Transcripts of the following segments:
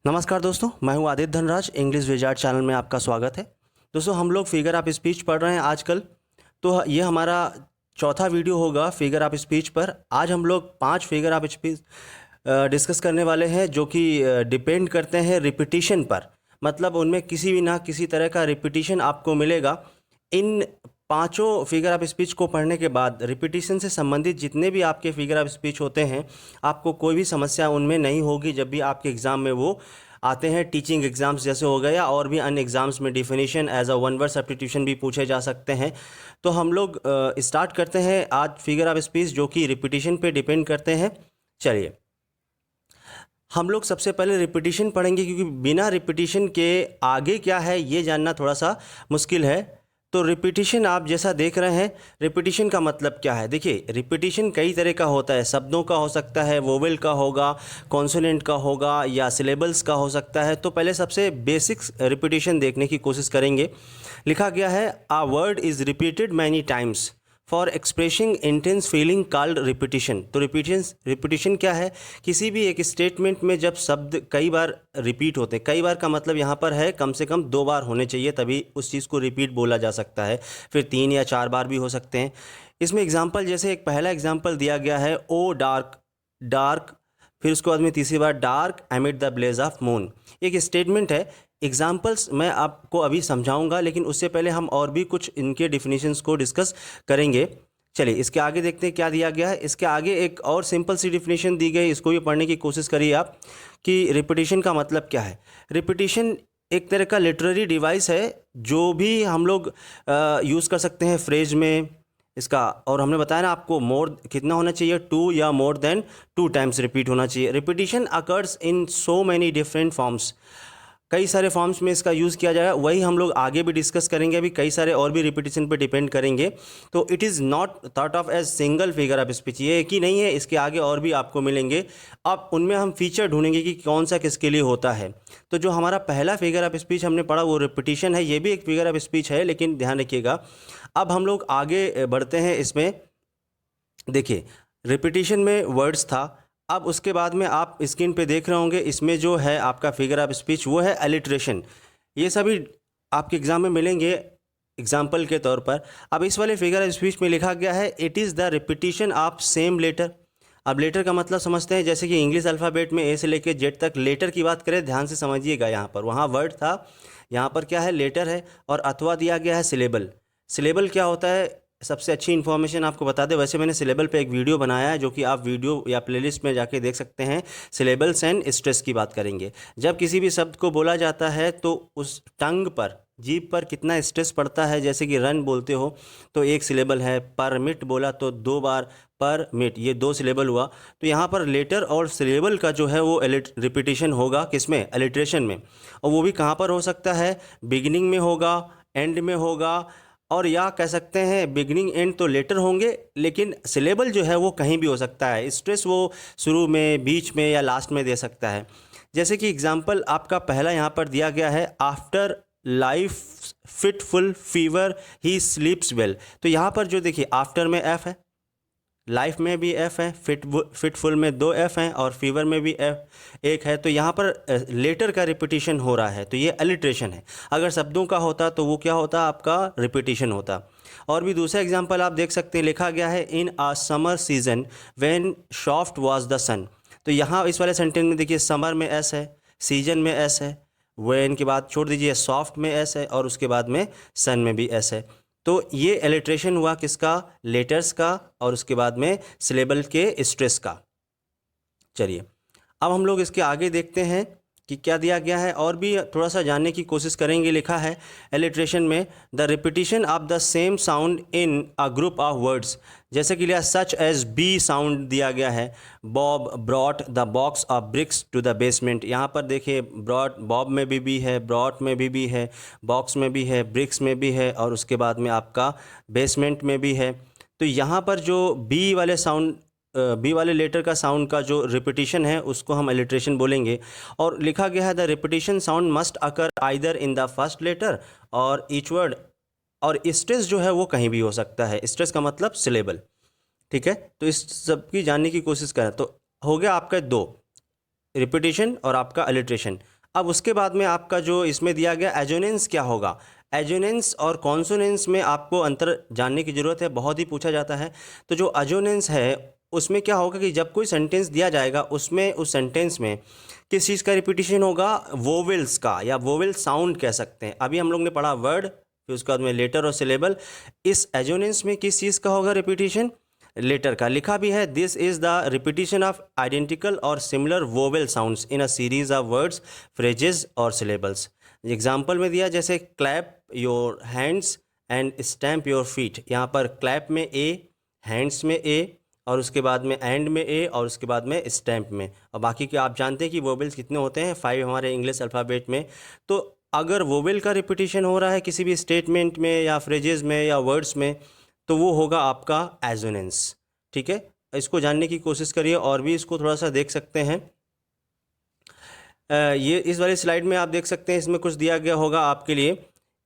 नमस्कार दोस्तों, मैं हूं Aditya Dhanraj. English wizard channel में आपका स्वागत है। दोस्तों, हम लोग फिगर ऑफ स्पीच पढ़ रहे हैं आजकल। तो ये हमारा चौथा वीडियो होगा फिगर ऑफ स्पीच पर। आज हम लोग 5 फिगर ऑफ स्पीच डिस्कस करने वाले हैं जो कि डिपेंड करते हैं रिपीटिशन पर। मतलब उनमें किसी भी ना किसी तरह का रिपीटिशन आपको मिलेगा। इन पांचों फिगर ऑफ स्पीच को पढ़ने के बाद रिपीटिशन से संबंधित जितने भी आपके फिगर ऑफ स्पीच होते हैं, आपको कोई भी समस्या उनमें नहीं होगी जब भी आपके एग्ज़ाम में वो आते हैं। टीचिंग एग्ज़ाम्स जैसे हो गया और भी अन्य एग्ज़ाम्स में definition as a one word substitution भी पूछे जा सकते हैं। तो हम लोग स्टार्ट करते हैं आज फिगर ऑफ स्पीच जो कि रिपीटिशन पे डिपेंड करते हैं। चलिए, हम लोग सबसे पहले रिपीटिशन पढ़ेंगे क्योंकि बिना रिपीटिशन के आगे क्या है ये जानना थोड़ा सा मुश्किल है। तो रिपीटिशन आप जैसा देख रहे हैं, रिपीटिशन का मतलब क्या है। देखिए, रिपीटिशन कई तरह का होता है। शब्दों का हो सकता है, वोवेल का होगा, कॉन्सोनेंट का होगा या सिलेबल्स का हो सकता है। तो पहले सबसे बेसिक्स रिपीटिशन देखने की कोशिश करेंगे। लिखा गया है, a word is repeated many times for expressing intense feeling called repetition. तो रिपीटिशन क्या है? किसी भी एक स्टेटमेंट में जब शब्द कई बार रिपीट होते हैं, कई बार का मतलब यहाँ पर है कम से कम 2 बार होने चाहिए तभी उस चीज़ को रिपीट बोला जा सकता है। फिर 3 या 4 बार भी हो सकते हैं। इसमें एग्जाम्पल, जैसे एक पहला एग्जाम्पल दिया गया है, ओ डार्क डार्क, फिर उसके बाद में तीसरी बार dark amid the blaze of moon. एक स्टेटमेंट है। एग्जाम्पल्स मैं आपको अभी समझाऊंगा, लेकिन उससे पहले हम और भी कुछ इनके डिफिनीशंस को डिस्कस करेंगे। चलिए, इसके आगे देखते हैं क्या दिया गया है। इसके आगे एक और सिंपल सी डिफिनीशन दी गई, इसको भी पढ़ने की कोशिश करिए आप कि रिपीटिशन का मतलब क्या है। रिपीटिशन एक तरह का लिटरेरी डिवाइस है जो भी हम लोग यूज़ कर सकते हैं फ्रेज में इसका। और हमने बताया ना आपको मोर कितना होना चाहिए, 2 या मोर देन 2 टाइम्स रिपीट होना चाहिए। Repetition occurs in so many different forms. कई सारे फॉर्म्स में इसका यूज़ किया जाएगा, वही हम लोग आगे भी डिस्कस करेंगे। अभी कई सारे और भी रिपीटिशन पे डिपेंड करेंगे। तो it is not thought of as single figure of speech, ये एक ही नहीं है, इसके आगे और भी आपको मिलेंगे। अब उनमें हम फीचर ढूंढेंगे कि कौन सा किसके लिए होता है। तो जो हमारा पहला फिगर ऑफ स्पीच हमने पढ़ा वो रिपीटिशन है। ये भी एक फिगर ऑफ स्पीच है, लेकिन ध्यान रखिएगा। अब हम लोग आगे बढ़ते हैं इसमें। देखिए, रिपीटिशन में वर्ड्स था। अब उसके बाद में आप स्क्रीन पे देख रहे होंगे, इसमें जो है आपका फिगर ऑफ स्पीच वो है अलिट्रेशन। ये सभी आपके एग्जाम में मिलेंगे एग्जाम्पल के तौर पर। अब इस वाले फिगर ऑफ स्पीच में लिखा गया है, it is the repetition of same letter. अब लेटर का मतलब समझते हैं, जैसे कि इंग्लिश अल्फ़ाबेट में ए से लेकर जेड तक लेटर की बात करें, ध्यान से समझिएगा। यहाँ पर वहाँ वर्ड था, यहाँ पर क्या है, लेटर है। और अथवा दिया गया है सिलेबल। सिलेबल क्या होता है, सबसे अच्छी इन्फॉर्मेशन आपको बता दें। वैसे मैंने सिलेबल पे एक वीडियो बनाया है जो कि आप वीडियो या प्लेलिस्ट में जाके देख सकते हैं। सिलेबल्स एंड स्ट्रेस की बात करेंगे। जब किसी भी शब्द को बोला जाता है तो उस टंग पर, जीभ पर कितना स्ट्रेस पड़ता है। जैसे कि रन बोलते हो तो 1 सिलेबल है, परमिट बोला तो 2 बार परमिट, ये 2 सिलेबल हुआ। तो यहाँ पर लेटर और सिलेबल का जो है वो रिपीटिशन होगा, किसमें, अलिट्रेशन में। और वो भी कहाँ पर हो सकता है, बिगिनिंग में होगा, एंड में होगा, और या कह सकते हैं बिगनिंग एंड तो लेटर होंगे, लेकिन सिलेबल जो है वो कहीं भी हो सकता है। स्ट्रेस वो शुरू में, बीच में या लास्ट में दे सकता है। जैसे कि एग्जांपल आपका पहला यहाँ पर दिया गया है, आफ्टर लाइफ फिटफुल फीवर ही स्लीप्स वेल। तो यहाँ पर जो देखिए, आफ्टर में एफ है, लाइफ में भी एफ है, फिटफुल में 2 एफ हैं और फीवर में भी एफ 1 है। तो यहाँ पर लेटर का रिपीटिशन हो रहा है, तो ये अलिट्रेशन है। अगर शब्दों का होता तो वो क्या होता, आपका रिपीटिशन होता। और भी दूसरा एग्जांपल आप देख सकते हैं, लिखा गया है, in a summer season when soft was the sun. तो यहाँ इस वाले सेंटेंस में देखिए, समर में एस है, सीजन में एस है, व्हेन के बाद छोड़ दीजिए, सॉफ्ट में एस है और उसके बाद में सन में भी एस है। तो ये एलिट्रेशन हुआ किसका, लेटर्स का, और उसके बाद में सिलेबल के स्ट्रेस का। चलिए, अब हम लोग इसके आगे देखते हैं कि क्या दिया गया है, और भी थोड़ा सा जानने की कोशिश करेंगे। लिखा है एलिट्रेशन में, the repetition of the same sound in a group of words. जैसे कि लिया, सच एज बी साउंड दिया गया है, Bob brought the box of bricks to the basement. यहाँ पर देखिए, ब्रॉट, बॉब में भी है, ब्रॉट में भी है, बॉक्स में भी है, ब्रिक्स में भी है, और उसके बाद में आपका बेसमेंट में भी है। तो यहाँ पर जो बी वाले साउंड, बी वाले लेटर का साउंड का जो रिपीटिशन है उसको हम एलिट्रेशन बोलेंगे। और लिखा गया है, the repetition sound must occur either in the first letter और ईच वर्ड। और स्ट्रेस जो है वो कहीं भी हो सकता है। स्ट्रेस का मतलब सिलेबल। ठीक है, तो इस सब की जानने की कोशिश करें। तो हो गया आपका 2, रिपीटिशन और आपका अलिट्रेशन। अब उसके बाद में आपका जो इसमें दिया गया एजोनेंस क्या होगा, एजोनेंस और कॉन्सोनेंस में आपको अंतर जानने की ज़रूरत है, बहुत ही पूछा जाता है। तो जो एजोनेंस है उसमें क्या होगा कि जब कोई सेंटेंस दिया जाएगा उसमें उस सेंटेंस में किस चीज़ का रिपीटिशन होगा, वोवेल्स का, या वोवेल साउंड कह सकते हैं। अभी हम लोग ने पढ़ा वर्ड, फिर उसके बाद में लेटर और सिलेबल। इस एजोनेंस में किस चीज़ का होगा रिपीटिशन, लेटर का। लिखा भी है this is the repetition of identical और similar vowel sounds in a series of words, phrases और सिलेबल्स। एग्जाम्पल में दिया जैसे clap your hands and stamp your feet. यहाँ पर क्लैप में ए, हैंड्स में ए, और उसके बाद में एंड में ए, और उसके बाद में स्टैम्प में। और बाकी के आप जानते हैं कि वोवेल्स कितने होते हैं, 5 हमारे इंग्लिश अल्फ़ाबेट में। तो अगर वोवेल का रिपीटिशन हो रहा है किसी भी स्टेटमेंट में या फ्रेजेस में या वर्ड्स में, तो वो होगा आपका एजोनेंस। ठीक है, इसको जानने की कोशिश करिए और भी इसको थोड़ा सा देख सकते हैं। ये इस वाली स्लाइड में आप देख सकते हैं, इसमें कुछ दिया गया होगा आपके लिए।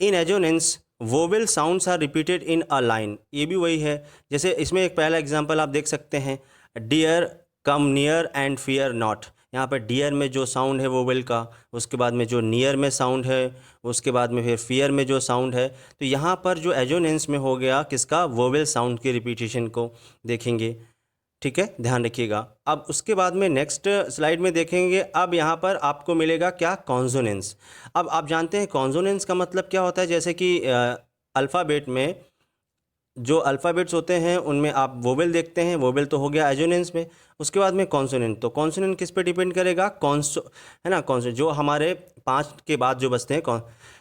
In assonance vowel sounds are repeated in a line. ये भी वही है, जैसे इसमें एक पहला एग्जांपल आप देख सकते हैं, dear, come near and fear not. यहाँ पर डियर में जो साउंड है वोवेल का, उसके बाद में जो नियर में साउंड है, उसके बाद में फिर फियर में जो साउंड है। तो यहाँ पर जो एजोनेंस में हो गया किसका, वोवेल साउंड के रिपीटिशन को देखेंगे। ठीक है, ध्यान रखिएगा। अब उसके बाद में नेक्स्ट स्लाइड में देखेंगे, अब यहाँ पर आपको मिलेगा क्या, कॉन्सोनेंस। अब आप जानते हैं कॉन्सोनेंस का मतलब क्या होता है, जैसे कि अल्फ़ाबेट में जो अल्फ़ाबेट्स होते हैं उनमें आप वोवेल देखते हैं, वोवेल तो हो गया एजोनेंस में। उसके बाद में कॉन्सोनेंट, तो कॉन्सोनेंट किस पे डिपेंड करेगा, कॉन्सो है ना, कॉन्सोनेंट जो हमारे 5 के बाद जो बचते हैं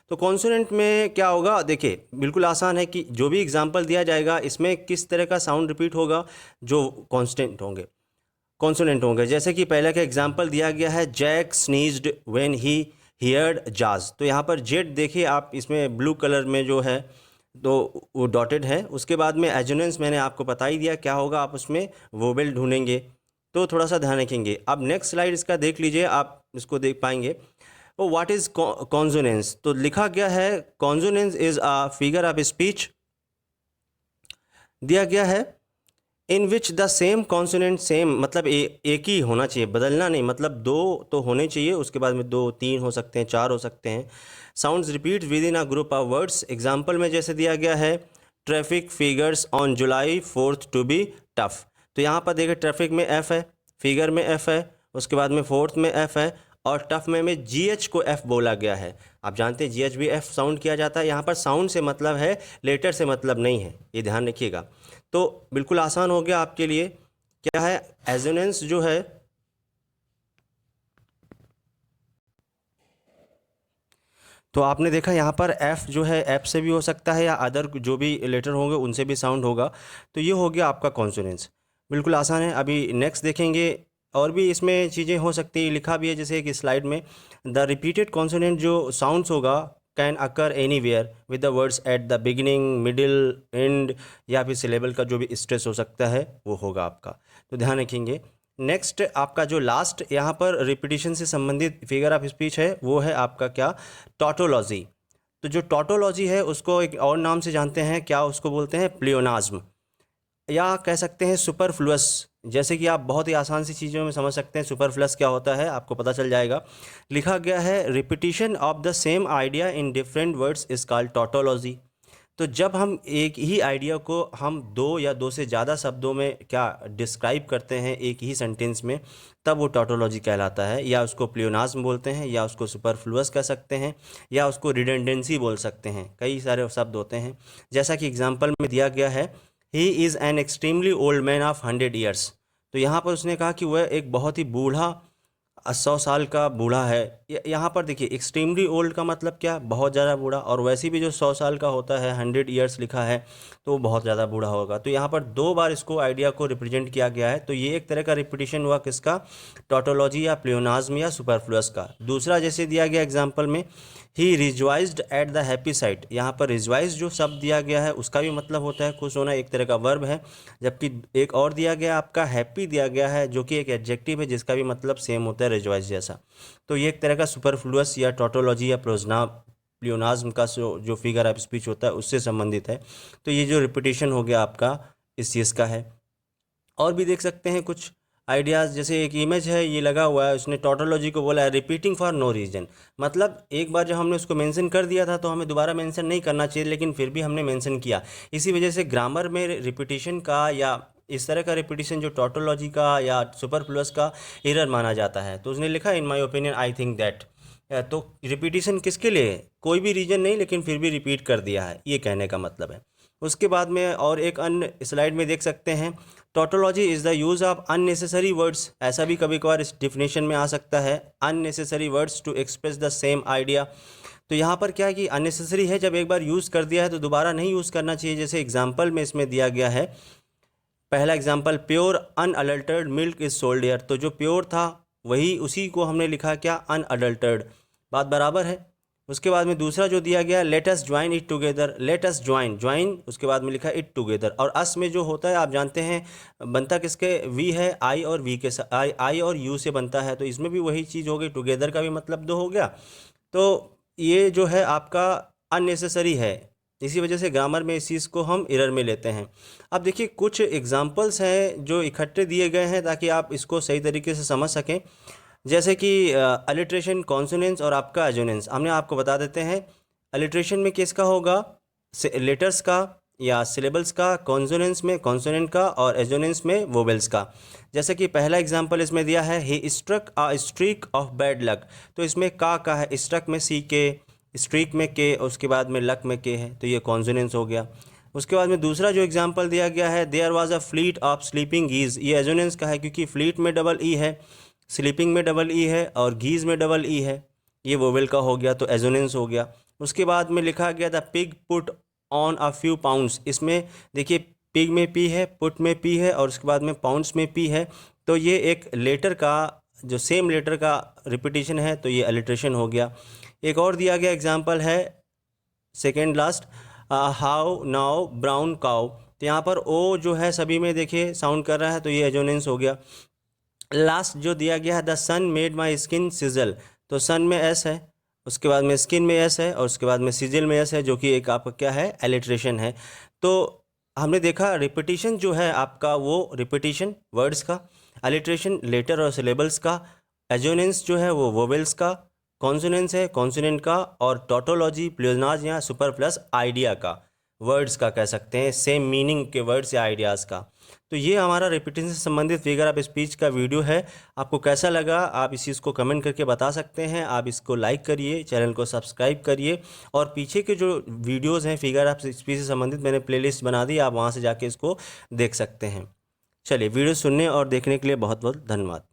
तो कॉन्सोनेंट में क्या होगा, देखिए बिल्कुल आसान है कि जो भी एग्जांपल दिया जाएगा इसमें किस तरह का साउंड रिपीट होगा, जो कॉन्स्टेंट होंगे, कॉन्सोनेंट होंगे। जैसे कि पहले का एग्जांपल दिया गया है, जैक स्नीज्ड व्हेन ही हियर्ड जाज। तो यहाँ पर जेड देखिए आप, इसमें ब्लू कलर में जो है तो वो डॉटेड है। उसके बाद में एजोनेंस मैंने आपको बता ही दिया क्या होगा, आप उसमें वोवेल ढूंढेंगे, तो थोड़ा सा ध्यान रखेंगे। अब नेक्स्ट स्लाइड इसका देख लीजिए, आप इसको देख पाएंगे। ओ व्हाट इज़ कॉन्सोनेंस, तो लिखा गया है consonance is a figure of speech, दिया गया है in which the same consonant, same मतलब एक ही होना चाहिए, बदलना नहीं, मतलब 2 तो होने चाहिए, उसके बाद में 2 3 हो सकते हैं, 4 हो सकते हैं। Sounds repeat within a group of words. Example में जैसे दिया गया है, traffic figures on July 4th to be tough. तो यहाँ पर देखिए ट्रैफिक में एफ है, फिगर में एफ है, उसके बाद में 4th में एफ है, और टफ में GH को एफ बोला गया है। आप जानते हैं GH भी एफ साउंड किया जाता है। यहाँ पर साउंड से मतलब है, लेटर से मतलब नहीं है, ये ध्यान रखिएगा। तो बिल्कुल आसान हो गया आपके लिए। क्या है एजोनेंस जो है, तो आपने देखा यहाँ पर एफ जो है, एफ से भी हो सकता है या अदर जो भी लेटर होंगे उनसे भी साउंड होगा। तो ये हो गया आपका कॉन्सोनेंस, बिल्कुल आसान है। अभी नेक्स्ट देखेंगे, और भी इसमें चीज़ें हो सकती है, लिखा भी है जैसे कि स्लाइड में, द रिपीटेड कॉन्सोनेंट जो साउंड्स होगा can occur anywhere with the words at the beginning, middle, and, या फिर सिलेबल का जो भी स्ट्रेस हो सकता है वो होगा आपका, तो ध्यान रखेंगे। नेक्स्ट आपका जो लास्ट यहाँ पर रिपीटिशन से संबंधित फिगर ऑफ स्पीच है, वो है आपका क्या, टॉटोलॉजी। तो जो टॉटोलॉजी है उसको एक और नाम से जानते हैं, क्या उसको बोलते हैं, प्लियोनाज्म, या कह सकते हैं सुपरफ्लुअस। जैसे कि आप बहुत ही आसान सी चीज़ों में समझ सकते हैं सुपरफ्लुअस क्या होता है, आपको पता चल जाएगा। लिखा गया है, repetition of the same idea in different words is called tautology. तो जब हम एक ही आइडिया को हम 2 या 2 से ज़्यादा शब्दों में क्या डिस्क्राइब करते हैं एक ही सेंटेंस में, तब वो टॉटोलॉजी कहलाता है, या उसको प्लियोनाज्म बोलते हैं, या उसको सुपरफ्लुअस कह सकते हैं, या उसको रिडंडेंसी बोल सकते हैं। कई सारे शब्द होते हैं, जैसा कि एग्जाम्पल में दिया गया है, he is an extremely old man of 100 years. तो यहाँ पर उसने कहा कि वह एक बहुत ही बूढ़ा 100 साल का बूढ़ा है। यहाँ पर देखिए एक्सट्रीमली ओल्ड का मतलब क्या, बहुत ज़्यादा बूढ़ा, और वैसे भी जो 100 साल का होता है, 100 ईयर्स लिखा है, तो वो बहुत ज़्यादा बूढ़ा होगा। तो यहाँ पर 2 बार इसको आइडिया को रिप्रेजेंट किया गया है। तो ये एक तरह का रिपीटिशन हुआ किसका, टॉटोलॉजी या प्लियोनाज्म या सुपरफ्लुअस का। दूसरा जैसे दिया गया एग्जाम्पल में, ही रिजवाइज्ड एट द हैप्पी साइट। यहाँ पर रिजवाइज जो शब्द दिया गया है उसका भी मतलब होता है खुश होना, एक तरह का वर्ब है। जबकि एक और दिया गया आपका हैप्पी दिया गया है, जो कि एक एडजेक्टिव है जिसका भी मतलब सेम होता है रिजवाइज जैसा। तो ये एक तरह का सुपरफ्लुअस या टॉटोलॉजी या प्लियोनाज्म का जो फिगर ऑफ स्पीच होता है उससे संबंधित है। तो ये जो रिपीटिशन हो गया आपका इस चीज़ का है। और भी देख सकते हैं कुछ आइडियाज़, जैसे एक इमेज है ये लगा हुआ है, उसने टोटोलॉजी को बोला है रिपीटिंग फॉर नो रीज़न, मतलब एक बार जब हमने उसको मेंशन कर दिया था तो हमें दोबारा मेंशन नहीं करना चाहिए, लेकिन फिर भी हमने मेंशन किया। इसी वजह से ग्रामर में रिपीटिशन का या इस तरह का रिपीटिशन जो टोटोलॉजी का या सुपरफ्लुअस का एरर माना जाता है। तो उसने लिखा in my opinion I think that. तो रिपीटिशन किसके लिए? कोई भी रीजन नहीं, लेकिन फिर भी रिपीट कर दिया है, ये कहने का मतलब है। उसके बाद में और एक अन्य स्लाइड में देख सकते हैं, tautology is the use of unnecessary words. ऐसा भी कभी कभार इस डिफिनेशन में आ सकता है, unnecessary words to express the same idea. तो यहाँ पर क्या है कि अननेसेसरी है, जब एक बार यूज़ कर दिया है तो दोबारा नहीं यूज़ करना चाहिए। जैसे एग्जाम्पल में इसमें दिया गया है, पहला example, pure unadulterated milk is sold here. तो जो प्योर था वही उसी को हमने लिखा क्या, अनअडल्टर्ड, बात बराबर है। उसके बाद में दूसरा जो दिया गया, let us join it together, let us join, join उसके बाद में लिखा इट टुगेदर। और अस में जो होता है आप जानते हैं बनता किसके, वी है, आई और वी के आई और यू से बनता है, तो इसमें भी वही चीज़ हो गई, टुगेदर का भी मतलब दो हो गया। तो ये जो है आपका अननेसेसरी है, इसी वजह से ग्रामर में इस चीज़ को हम एरर में लेते हैं। अब देखिए कुछ एग्जांपल्स हैं जो इकट्ठे दिए गए हैं ताकि आप इसको सही तरीके से समझ सकें। जैसे कि अलिट्रेशन, कॉन्सोनेंस और आपका एजोनेंस। हमने आपको बता देते हैं, अलिट्रेशन में किसका होगा, लेटर्स का या सिलेबल्स का, कॉन्सोनेंस में कॉन्सोनेंट का और एजोनेंस में वोवेल्स का। जैसे कि पहला एग्जांपल इसमें दिया है, he struck a streak of bad luck. तो इसमें का है, स्ट्रक में सी के, स्ट्रीक में के, उसके बाद में लक में के है, तो ये कॉन्सोनेंस हो गया। उसके बाद में दूसरा जो एग्जांपल दिया गया है, there was a fleet of sleeping geese. ये एजोनेंस का है क्योंकि फ्लीट में डबल ई है, स्लीपिंग में डबल ई है और गीज में डबल ई है, ये वोवेल का हो गया, तो एजोनेंस हो गया। उसके बाद में लिखा गया the pig put on a few pounds. इसमें देखिए पिग में पी है, पुट में पी है और उसके बाद में पाउंड्स में पी है, तो ये एक लेटर का जो सेम लेटर का रिपीटिशन है, तो ये अलिट्रेशन हो गया। एक और दिया गया एग्जांपल है, second last, how now brown cow. तो यहाँ पर ओ जो है सभी में देखिए साउंड कर रहा है, तो ये एजोनेंस हो गया। लास्ट जो दिया गया है, the sun made my skin sizzle. तो सन में एस है, उसके बाद में स्किन में एस है और उसके बाद में सिजल में एस है, जो कि एक आपका क्या है, एलिट्रेशन है। तो हमने देखा रिपीटिशन जो है आपका, वो रिपीटिशन वर्ड्स का, एलिट्रेशन लेटर और सिलेबल्स का, एजोनेंस जो है वो वोवेल्स का, कॉन्सोनेंस है कॉन्सोनेंट का, और टोटोलॉजी प्लेनाज या सुपर प्लस आइडिया का, वर्ड्स का कह सकते हैं, सेम मीनिंग के वर्ड्स या आइडियाज़ का। तो ये हमारा रिपीटिशन से संबंधित फिगर ऑफ स्पीच का वीडियो है। आपको कैसा लगा आप इस चीज़ को कमेंट करके बता सकते हैं। आप इसको लाइक करिए, चैनल को सब्सक्राइब करिए, और पीछे के जो वीडियोस हैं फिगर ऑफ स्पीच से संबंधित मैंने प्लेलिस्ट बना दी, आप वहाँ से जाके इसको देख सकते हैं। चलिए, वीडियो सुनने और देखने के लिए बहुत बहुत धन्यवाद।